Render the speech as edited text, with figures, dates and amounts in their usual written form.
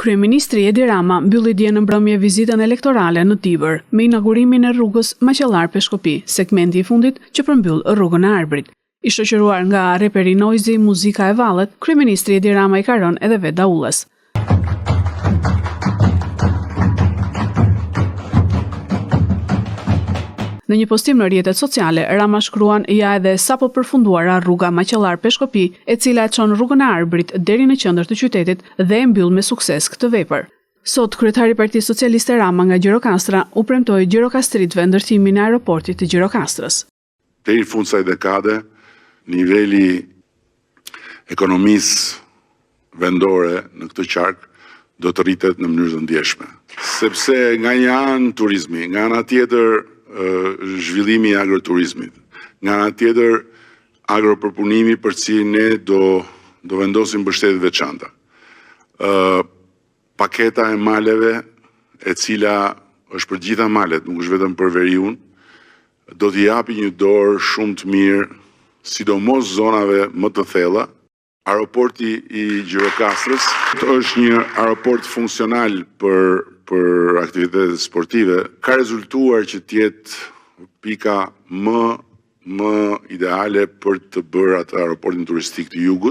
Kryeministri Edi Rama mbylli dje në mbrëmje vizitën elektorale në Tibër me inaugurimin e rrugës Maqellar-Peshkopi, segmenti i fundit që përmbyll rrugën e Arbërit. I shoqëruar nga reperi Noizi, muzika e vallet, kryeministri Edi Rama i ka rënë edhe vetë daulles. Në një postim në rrjetet sociale, Rama shkruan ja edhe sapo përfunduara rruga Maqellar-Peshkopi, e cila e çon rrugën e Arbërit deri në qendër të qytetit dhe e mbyll me sukses këtë vepër. Sot kryetari i Partisë Socialiste Rama nga Gjirokastra u premtoi gjirokastritëve ndërtimin e aeroportit të Gjirokastrës. Deri në fund kësaj dekade, niveli ekonomisë vendore në këtë qark do të rritet në mënyrë të ndjeshme. Sepse nga një anë turizmi, nga ana tjetër zhvillimi i agroturizmit, nga ana tjetër agropërpunimi për cilin ne do vendosim mbështetje të veçanta. Paketa e maleve, e cila është për gjitha malet, nuk është vetëm për veriun, do t'i japi një dorë shumë të mirë, sidomos zonave më të thella. Aeroporti i Gjirokastrës është një aeroport funksional për aktivitetet sportive, ka rezultuar që t'jetë pika më ideale për të bërë atë aeroportin turistik të jugut.